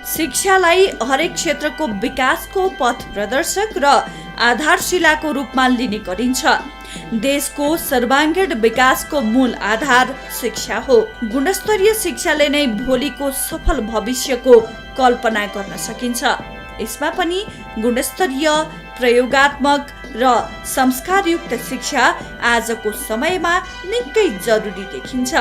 शिक्षालाई हरेक क्षेत्रको विकासको पथ प्रदर्शक र आधारशिलाको रूपमा लिने गरिन्छ। देशको सर्वाङ्गीण विकासको मूल आधार शिक्षा हो। गुणस्तरीय शिक्षाले नै भोलिको सफल भविष्यको कल्पना गर्न सकिन्छ। यसमा पनि गुणस्तरीय, प्रयोगात्मक र संस्कारयुक्त शिक्षा आजको समयमा निकै जरुरी देखिन्छ।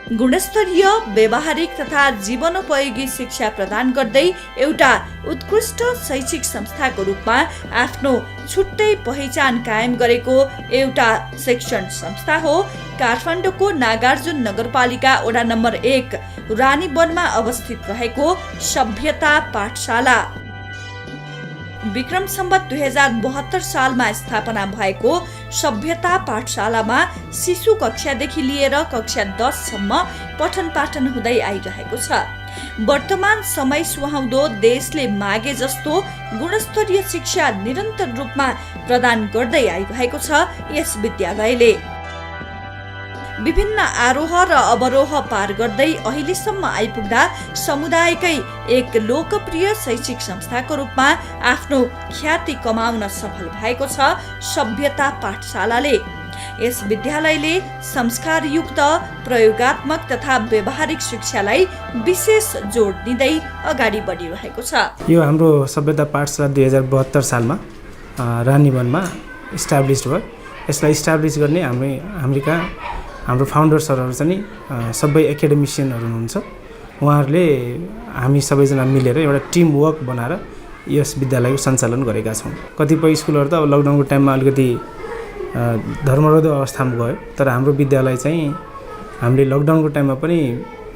गुणस्तरीय, व्यावहारिक तथा जीवनोपयोगी शिक्षा प्रदान गर्दै एउटा उत्कृष्ट शैक्षिक संस्थाको रूपमा आफ्नो छुट्टै पहिचान कायम गरेको एउटा शिक्षण संस्था हो काठमाडौँको नागार्जुन नगरपालिका वडा नम्बर 1 रानीवनमा अवस्थित रहेको सभ्यता पाठशाला। विक्रम सम्वत 2072 सालमा स्थापना भएको सभ्यता पाठशालामा शिशु कक्षादेखि लिएर कक्षा 10 सम्म पठन पाठन हुँदै आइरहेको छ। वर्तमान समय सुहाउँदो देशले मागे जस्तो गुणस्तरीय शिक्षा निरन्तर रूपमा प्रदान गर्दै आइरहेको छ यस विद्यालयले। विभिन्न आरोह र अवरोह पार गर्दै अहिलेसम्म आइपुग्दा समुदायकै एक लोकप्रिय शैक्षिक संस्थाको रूपमा आफ्नो ख्याति कमाउन सफल भएको छ सभ्यता पाठशालाले। यस विद्यालयले संस्कारयुक्त, प्रयोगात्मक तथा व्यावहारिक शिक्षालाई विशेष जोड दिँदै अगाडि बढिरहेको छ। यो हाम्रो सभ्यता पाठशाला 2072 सालमा रानीवनमा इस्टाब्लिस भयो। यसलाई इस्टाब्लिस गर्ने हाम्रो फाउन्डर्सहरू चाहिँ सबै एकाडेमिसियनहरू हुनुहुन्छ। उहाँहरूले हामी सबैजना मिलेर एउटा टिम वर्क बनाएर यस विद्यालयको सञ्चालन गरेका छौँ। कतिपय स्कुलहरू त अब लकडाउनको टाइममा अलिकति धर्मरोध अवस्थामा गयो, तर हाम्रो विद्यालय चाहिँ हामीले लकडाउनको टाइममा पनि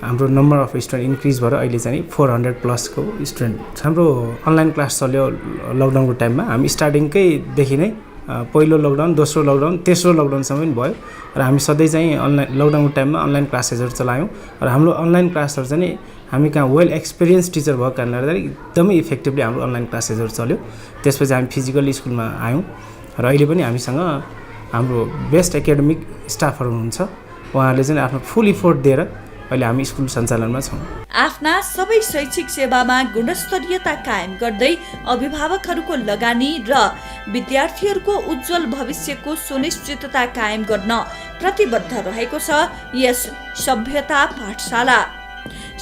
हाम्रो नम्बर अफ स्टुडेन्ट इन्क्रिज भएर अहिले चाहिँ 400+ को स्टुडेन्ट। हाम्रो अनलाइन क्लास चल्यो लकडाउनको टाइममा। हामी स्टार्टिङकैदेखि नै पहिलो लकडाउन, दोस्रो लकडाउन, तेस्रो लकडाउनसम्म पनि भयो र हामी सधैँ चाहिँ अनलाइन लकडाउनको टाइममा अनलाइन क्लासेसहरू चलायौँ र हाम्रो अनलाइन क्लासहरू चाहिँ हामी कहाँ वेल एक्सपिरियन्स टिचर भएको कारणले गर्दा एकदमै इफेक्टिभली हाम्रो अनलाइन क्लासेसहरू चल्यो। त्यसपछि हामी फिजिकल स्कुलमा आयौँ र अहिले पनि हामीसँग हाम्रो बेस्ट एकाडेमिक स्टाफहरू हुनुहुन्छ। उहाँहरूले चाहिँ आफ्नो फुल इफोर्ट दिएर अहिले हामी स्कुल सञ्चालनमा छौँ। आफ्ना सबै शैक्षिक सेवामा गुणस्तरीयता कायम गर्दै अभिभावकहरूको लगानी र विद्यार्थीहरूको उज्जवल भविष्यको सुनिश्चितता कायम गर्न प्रतिबद्ध रहेको छ यस सभ्यता पाठशाला।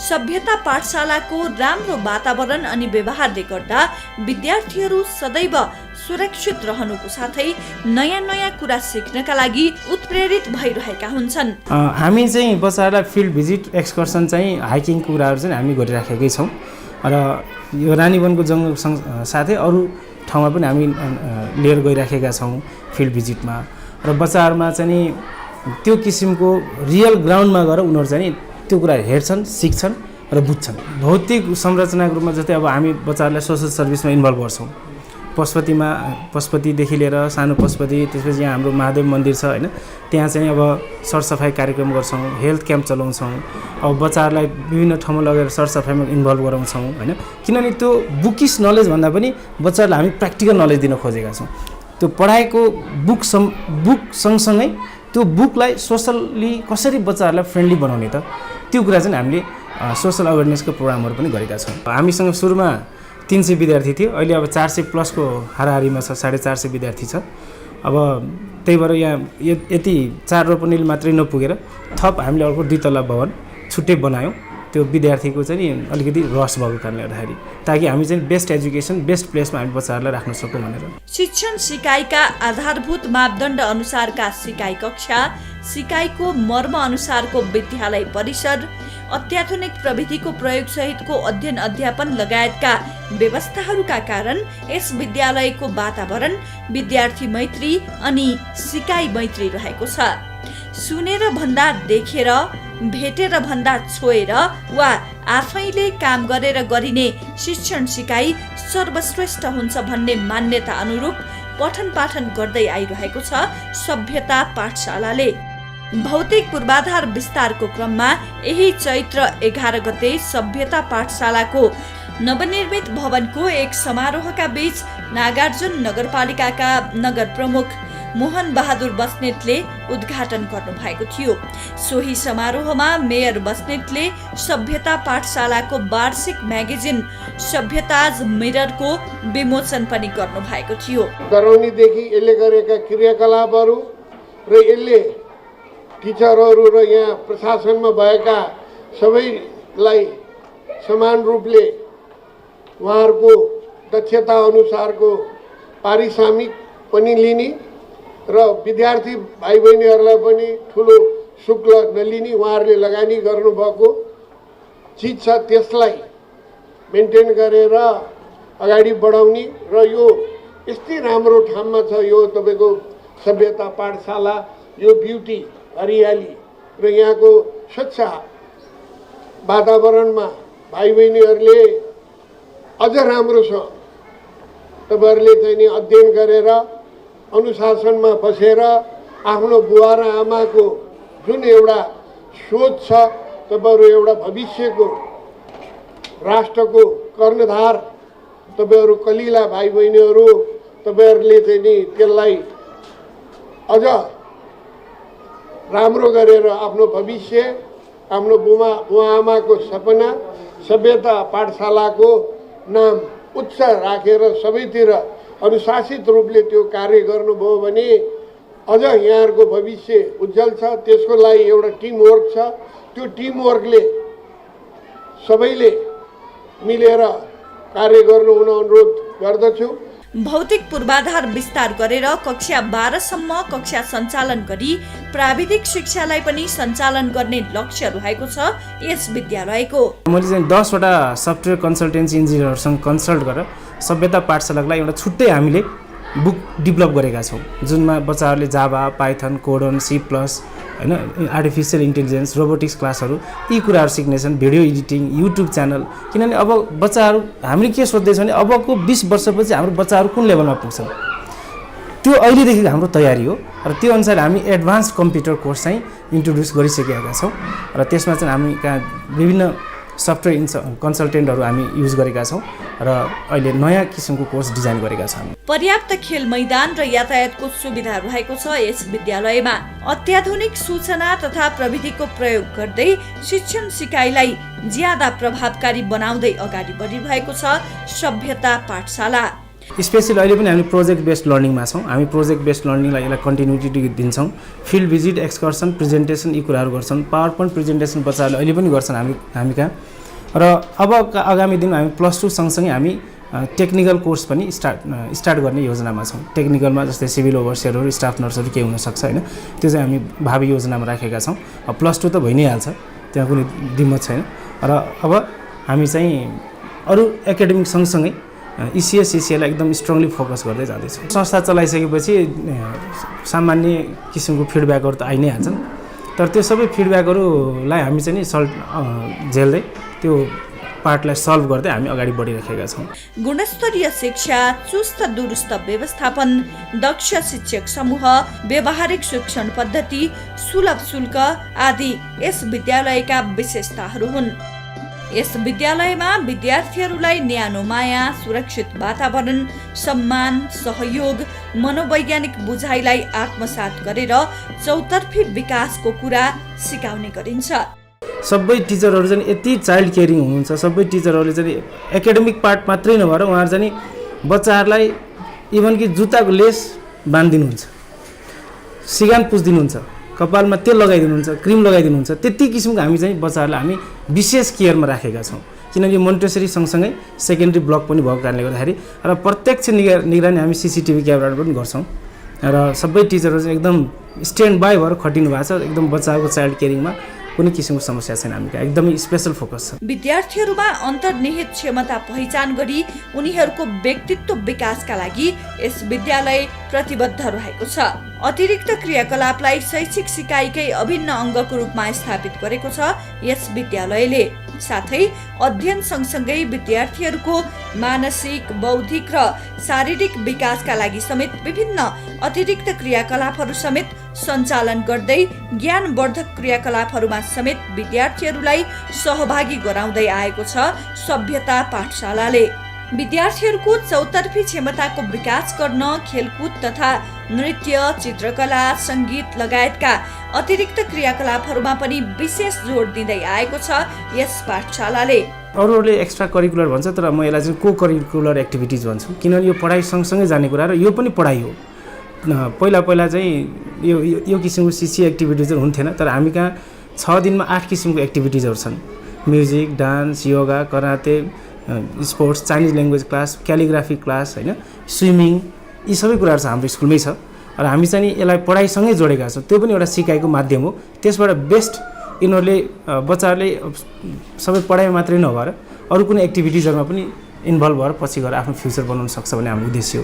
सभ्यता पाठशालाको राम्रो वातावरण अनि व्यवहारले गर्दा विद्यार्थीहरू सदैव सुरक्षित रहनुको साथै नयाँ नयाँ कुरा सिक्नका लागि उत्प्रेरित भइरहेका हुन्छन्। हामी चाहिँ बच्चाहरूलाई फिल्ड भिजिट, एक्सकर्सन चाहिँ हाइकिङ कुराहरू चाहिँ हामी गरिराखेकै छौँ र यो रानीवनको जङ्गल साथै अरू ठाउँमा पनि हामी लिएर गइराखेका छौँ फिल्ड भिजिटमा। र बच्चाहरूमा चाहिँ त्यो किसिमको रियल ग्राउन्डमा गएर उनीहरू चाहिँ त्यो कुरा हेर्छन्, सिक्छन् र बुझ्छन्। भौतिक संरचनाको रूपमा जस्तै अब हामी बच्चाहरूलाई सोसल सर्भिसमा इन्भल्भ गर्छौँ। पशुपतिदेखि लिएर सानो पशुपति, त्यसपछि यहाँ हाम्रो महादेव मन्दिर छ होइन, त्यहाँ चाहिँ अब सरसफाइ कार्यक्रम गर्छौँ, हेल्थ क्याम्प चलाउँछौँ। अब बच्चाहरूलाई विभिन्न ठाउँमा लगेर सरसफाइमा इन्भल्भ गराउँछौँ होइन, किनभने त्यो बुकिस नलेज भन्दा पनि बच्चाहरूलाई हामी प्र्याक्टिकल नलेज दिन खोजेका छौँ। त्यो पढाइको बुक सँगसँगै त्यो बुकलाई सोसल्ली कसरी बच्चाहरूलाई फ्रेन्डली बनाउने त, त्यो कुरा चाहिँ हामीले सोसल अवेरनेसको प्रोग्रामहरू पनि गरेका छौँ। हामीसँग सुरुमा 300 विद्यार्थी थियो, अहिले अब 400+ को हाराहारीमा छ, 450 विद्यार्थी छ। अब त्यही भएर यहाँ यति 4 रोपनीले मात्रै नपुगेर थप हामीले अर्को 2 तल्ला भवन छुट्टै बनायौँ। त्यो विद्यार्थीको चाहिँ अलिकति रस भएको कारणले गर्दाखेरि, ताकि हामी चाहिँ बेस्ट एजुकेसन, बेस्ट प्लेसमा हामी बच्चाहरूलाई राख्न सकौँ भनेर। शिक्षण सिकाइका आधारभूत मापदण्ड अनुसारका सिकाइ कक्षा, सिकाइको मर्म अनुसारको विद्यालय परिसर, अत्याधुनिक प्रविधिको प्रयोग सहितको अध्ययन अध्यापन लगायतका व्यवस्थाहरूका कारण यस विद्यालयको वातावरण विद्यार्थी मैत्री अनि सिकाइ मैत्री रहेको छ। सुनेर भन्दा देखेर, भेटेर भन्दा छोएर वा आफैले काम गरेर गरिने शिक्षण सिकाइ सर्वश्रेष्ठ हुन्छ भन्ने मान्यता अनुरूप पठन पाठन गर्दै आइरहेको छ सभ्यता पाठशालाले। भौतिक पूर्वाधार विस्तारको क्रममा यही चैत्र 11 गते सभ्यता पाठशालाको नवनिर्मित भवनको एक समारोहका बीच नागार्जुन नगरपालिकाका नगर प्रमुख मोहन बहादुर बस्नेतले उद्घाटन गर्नुभएको थियो। सोही समारोहमा मेयर बस्नेतले सभ्यता पाठशालाको वार्षिक म्यागजिन सभ्यताज मिररको विमोचन पनि गर्नुभएको थियो। गराउनेदेखि यसले गरेका क्रियाकलापहरू र यसले टिचरहरू र यहाँ प्रशासनमा भएका सबैलाई समान रूपले उहाँहरूको दक्षता अनुसारको पारिश्रमिक पनि लिने र विद्यार्थी भाइ बहिनीहरूलाई पनि ठुलो शुल्क नलिने उहाँहरूले लगानी गर्नुभएको चिज छ, त्यसलाई मेन्टेन गरेर अगाडि बढाउने र यो यस्तै राम्रो ठाउँमा छ यो तपाईँको सभ्यता पाठशाला, यो ब्युटी हरियाली र यहाँको स्वच्छ वातावरणमा भाइ बहिनीहरूले अझ राम्रोसँग तपाईँहरूले चाहिँ नि अध्ययन गरेर अनुशासनमा बसेर आफ्नो बुवा र आमाको जुन एउटा सोच छ, तपाईँहरू एउटा भविष्यको राष्ट्रको कर्णधार तपाईँहरू कलिला भाइ बहिनीहरू तपाईँहरूले चाहिँ नि त्यसलाई अझ राम्रो गरेर आफ्नो भविष्य, आफ्नो बुवा आमाको सपना सभ्यता पाठशालाको नाम उच्च राखेर सबैतिर अनुशासित रूपले त्यो कार्य गर्नुभयो भने अझ यहाँहरूको भविष्य उज्जवल छ। त्यसको लागि एउटा टिमवर्क छ, त्यो टिमवर्कले सबैले मिलेर कार्य गर्नु हुन अनुरोध गर्दछु। भौतिक पूर्वाधार विस्तार गरेर कक्षा 12 सम्म कक्षा सञ्चालन गरी प्राविधिक शिक्षालाई पनि सञ्चालन गर्ने लक्ष्य रहेको छ यस विद्यालयको। मैले चाहिँ 10 वटा सफ्टवेयर कन्सल्टेन्सी इन्जिनियरहरूसँग कन्सल्ट गरेर सभ्यता पाठशालाको लागि एउटा छुट्टै हामीले बुक डेभलप गरेका छौँ, जुनमा बच्चाहरूले जाभा, पाइथन, कोडन, सी प्लस हैन, आर्टिफिसियल इन्टेलिजेन्स, रोबोटिक्स क्लासहरू यी कुराहरू सिक्नेछन्, भिडियो एडिटिङ, युट्युब च्यानल। किनभने अब बच्चाहरू हामीले के सोच्दैछौँ भने अबको 20 वर्षपछि हाम्रो बच्चाहरू कुन लेभलमा पुग्छन्, त्यो अहिलेदेखि हाम्रो तयारी हो र त्यो अनुसार हामी एडभान्स कम्प्युटर कोर्स चाहिँ इन्ट्रोड्युस गरिसकेका छौँ र त्यसमा चाहिँ हामी कहाँ विभिन्न सफ्टवेयर कन्सल्टेन्टहरू हामी युज गरेका छौँ र अहिले नयाँ किसिमको कोर्स डिजाइन गरेका छौँ। पर्याप्त खेल मैदान र यातायातको सुविधा रहेको छ यस विद्यालयमा। अत्याधुनिक सूचना तथा प्रविधिको प्रयोग गर्दै शिक्षण सिकाइलाई ज्यादा प्रभावकारी बनाउँदै अगाडि बढिरहेको छ सभ्यता पाठशाला। स्पेसली अहिले पनि हामी प्रोजेक्ट बेस्ड लर्निङमा छौँ। हामी प्रोजेक्ट बेस्ड लर्निङलाई यसलाई कन्टिन्युटी दिन्छौँ। फिल्ड भिजिट, एक्सकर्सन, प्रेजेन्टेसन यी कुराहरू गर्छन्। पावर पोइन्ट प्रेजेन्टेसन बच्चाहरूले अहिले पनि गर्छन् हामी कहाँ। र अब आगामी दिनमा हामी +2 सँगसँगै हामी टेक्निकल कोर्स पनि स्टार्ट गर्ने योजनामा छौँ। टेक्निकलमा जस्तै सिभिल ओभरसियरहरू, स्टाफ नर्सहरू के हुनसक्छ होइन, त्यो चाहिँ हामी भावी योजनामा राखेका छौँ। +2 त भइ नै हाल्छ, त्यहाँ कुनै दिक्कत छैन। र अब हामी चाहिँ अरू एकाडेमिक सँगसँगै ECS-CCA-लाई एकदम स्ट्रङली फोकस गर्दै जाँदैछौँ। संस्था चलाइसकेपछि सामान्य किसिमको फिडब्याकहरू त आइ नै हाल्छन्, तर त्यो सबै फिडब्याकहरूलाई हामी चाहिँ नि झेल्दै त्यो पार्टलाई सल्भ गर्दै हामी अगाडि बढिरहेका छौँ। गुणस्तरीय शिक्षा, चुस्त दुरुस्त व्यवस्थापन, दक्ष शिक्षक समूह, व्यावहारिक शिक्षण पद्धति, सुलभ शुल्क आदि यस विद्यालयका विशेषताहरू हुन्। यस विद्यालयमा विद्यार्थीहरूलाई न्यानो माया, सुरक्षित वातावरण, सम्मान, सहयोग, मनोवैज्ञानिक बुझाइलाई आत्मसात गरेर चौतर्फी विकासको कुरा सिकाउने गरिन्छ। सबै टिचरहरू चाहिँ यति चाइल्ड केयरिङ हुनुहुन्छ। सबै टिचरहरूले चाहिँ एकाडेमिक पार्ट मात्रै नभएर उहाँहरू चाहिँ बच्चाहरूलाई इभन कि जुत्ताको लेस बाँधिदिनुहुन्छ, सिगान पुछिदिनुहुन्छ, कपालमा तेल लगाइदिनुहुन्छ, क्रिम लगाइदिनुहुन्छ। त्यति किसिमको हामी चाहिँ बच्चाहरूलाई हामी विशेष केयरमा राखेका छौँ। किनकि मोन्टेसरी सँगसँगै सेकेन्डरी ब्लक पनि भएको कारणले गर्दाखेरि र प्रत्यक्ष निगरानी हामी CCTV क्यामेराबाट पनि गर्छौँ र सबै टिचरहरू चाहिँ एकदम स्ट्यान्ड बाई भएर खटिनु भएको छ। एकदम बच्चाहरूको चाइल्ड केयरिङमा कुनै किसिमको समस्या छैन। हामी एकदमै स्पेशल फोकस छ। विद्यार्थीहरूमा अन्तर्निहित क्षमता पहिचान गरी उनीहरूको व्यक्तित्व विकासका लागि यस विद्यालय प्रतिबद्ध रहेको छ। अतिरिक्त क्रियाकलापलाई शैक्षिक सिकाइकै अभिन्न अङ्गको रूपमा स्थापित गरेको छ यस विद्यालयले। साथै अध्ययन सँगसँगै विद्यार्थीहरूको मानसिक, बौद्धिक र शारीरिक विकासका लागि समेत विभिन्न अतिरिक्त क्रियाकलापहरू समेत सञ्चालन गर्दै ज्ञानवर्धक क्रियाकलापहरूमा समेत विद्यार्थीहरूलाई सहभागी गराउँदै आएको छ सभ्यता पाठशालाले। विद्यार्थीहरूको चौतर्फी क्षमताको विकास गर्न खेलकुद तथा नृत्य, चित्रकला, सङ्गीत लगायतका अतिरिक्त क्रियाकलापहरूमा पनि विशेष जोड दिँदै आएको छ यस पाठशालाले। अरूहरूले एक्स्ट्रा करिकुलर भन्छ, तर म यसलाई चाहिँ को करिकुलर एक्टिभिटिज भन्छु, किनभने यो पढाइ सँगसँगै जाने कुरा र यो पनि पढाइ हो। पहिला चाहिँ यो किसिमको सिसी एक्टिभिटिजहरू हुन्थेन, तर हामी कहाँ 6 दिनमा 8 किसिमको एक्टिभिटिजहरू छन्। Music, dance, yoga, karate, sports, Chinese language class, calligraphy class, होइन, स्विमिङ, यी सबै कुराहरू छ हाम्रो स्कुलमै छ। र हामी चाहिँ यसलाई पढाइसँगै जोडेका छौँ। त्यो पनि एउटा सिकाइको माध्यम हो। त्यसबाट बेस्ट यिनीहरूले बच्चाहरूले सबै पढाइमा मात्रै नभएर अरू कुनै एक्टिभिटिजहरूमा पनि इन्भल्भ भएर पछि गएर आफ्नो फ्युचर बनाउन सक्छ भन्ने हाम्रो उद्देश्य हो।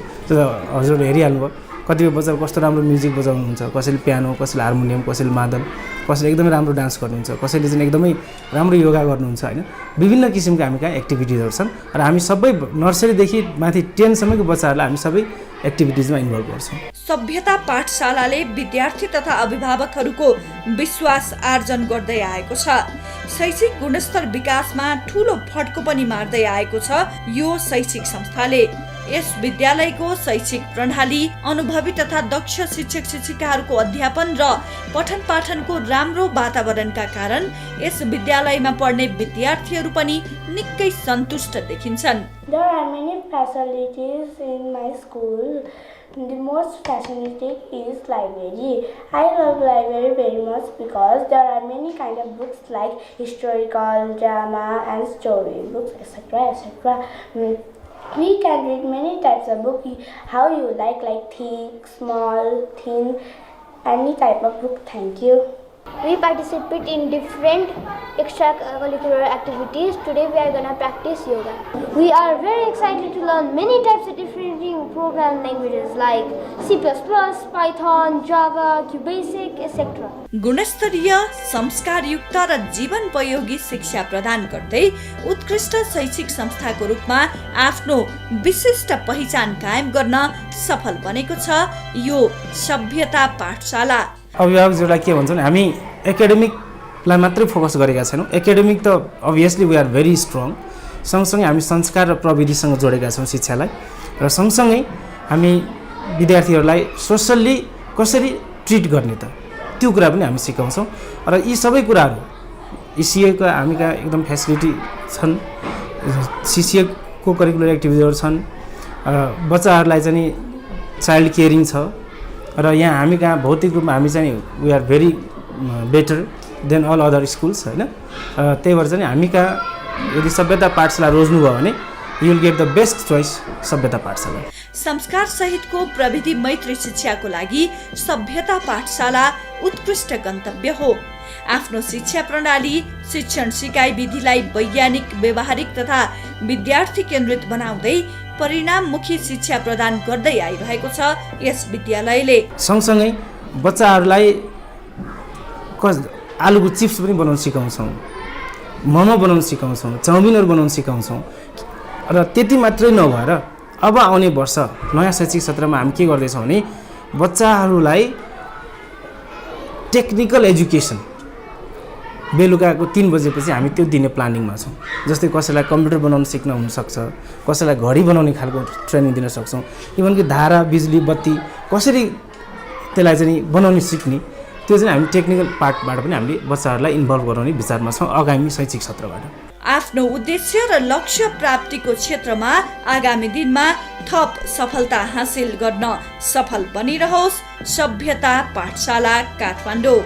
हजुरहरूले हेरिहाल्नुभयो कतिपय बच्चाहरू कस्तो राम्रो म्युजिक बजाउनुहुन्छ, कसैले पियानो, कसैले हार्मोनियम, कसैले मादल, कसैले एकदमै राम्रो डान्स गर्नुहुन्छ, कसैले चाहिँ एकदमै राम्रो योगा गर्नुहुन्छ, होइन। विभिन्न किसिमका हामी कहाँ एक्टिभिटिजहरू छन् र हामी सबै नर्सरीदेखि माथि 10 सम्मको बच्चाहरूलाई हामी सबै एक्टिभिटिजमा इन्भल्भ गर्छौँ। सभ्यता पाठशालाले विद्यार्थी तथा अभिभावकहरूको विश्वास आर्जन गर्दै आएको छ। शैक्षिक गुणस्तर विकासमा ठूलो फड्को पनि मार्दै आएको छ यो शैक्षिक संस्थाले। यस विद्यालयको शैक्षिक प्रणाली, अनुभवी तथा दक्ष शिक्षक शिक्षिकाहरूको अध्यापन र पठन पाठनको राम्रो वातावरणका कारण यस विद्यालयमा पढ्ने विद्यार्थीहरू पनि निकै सन्तुष्ट देखिन्छन्। There are many facilities in my school. The most fascinating is library. I love library very much because there are many kind of books like historical, drama and story books, etc. etc. We can read many types of book, how you like thick, small, thin, any type of book. Thank you. We participate in different extracurricular activities. Today we are going to practice yoga. We are very excited to learn many types of different programming languages like C++, Python, Java, QBasic, etc. गुणस्तरीय, संस्कारयुक्त र जीवनोपयोगी शिक्षा प्रदान गर्दै उत्कृष्ट शैक्षिक संस्थाको रूपमा आफ्नो विशिष्ट पहिचान कायम गर्न सफल बनेको छ यो सभ्यता पाठशाला। अभिभावकहरूलाई के भन्छ भने हामी एकाडेमिकलाई मात्रै फोकस गरेका छैनौँ। एकाडेमिक त obviously we are very strong, सँगसँगै हामी संस्कार र प्रविधिसँग जोडेका छौँ शिक्षालाई, र सँगसँगै हामी विद्यार्थीहरूलाई सोसल्ली कसरी ट्रिट गर्ने त त्यो कुरा पनि हामी सिकाउँछौँ। र यी सबै कुराहरू इसिएको हामी कहाँ एकदम फेसिलिटी छन्, सिसिएको करिकुलर एक्टिभिटीहरू छन्, बच्चाहरूलाई चाहिँ चाइल्ड केयरिङ छ, र यहाँ हामी कहाँ भौतिक रूपमा हामी चाहिँ we are very better than all other schools, होइन। त्यही भएर चाहिँ हामी कहाँ यदि सभ्यता पाठशाला रोज्नुभयो भने you will get the best choice Sabhyata Pathshala. संस्कार सहितको प्रविधि मैत्री शिक्षाको लागि सभ्यता पाठशाला उत्कृष्ट गन्तव्य हो। आफ्नो शिक्षा प्रणाली, शिक्षण सिकाइ विधिलाई वैज्ञानिक, व्यवहारिक तथा विद्यार्थी केन्द्रित बनाउँदै परिणाममुखी शिक्षा प्रदान गर्दै आइरहेको छ यस विद्यालयले। सँगसँगै बच्चाहरूलाई आलुको चिप्स पनि बनाउन सिकाउँछौँ, मोमो बनाउन सिकाउँछौँ, चाउमिनहरू बनाउन सिकाउँछौँ, र त्यति मात्रै नभएर अब आउने वर्ष नयाँ शैक्षिक सत्रमा हामी के गर्दैछौँ भने बच्चाहरूलाई टेक्निकल एजुकेसन बेलुकाको 3 बजेपछि हामी त्यो दिने प्लानिङमा छौँ। जस्तै कसैलाई कम्प्युटर बनाउन सिक्न हुनसक्छ, कसैलाई घडी बनाउने खालको ट्रेनिङ दिन सक्छौँ, इभन कि धारा, बिजुली, बत्ती कसरी त्यसलाई चाहिँ बनाउन सिक्ने, त्यो चाहिँ हामी टेक्निकल पार्टबाट पनि हामीले बच्चाहरूलाई इन्भल्भ गराउने विचारमा छौँ आगामी शैक्षिक सत्रबाट। आफ्नो उद्देश्य र लक्ष्य प्राप्तिको क्षेत्रमा आगामी दिनमा थप सफलता हासिल गर्न सफल बनिरहोस् सभ्यता पाठशाला काठमाडौँ।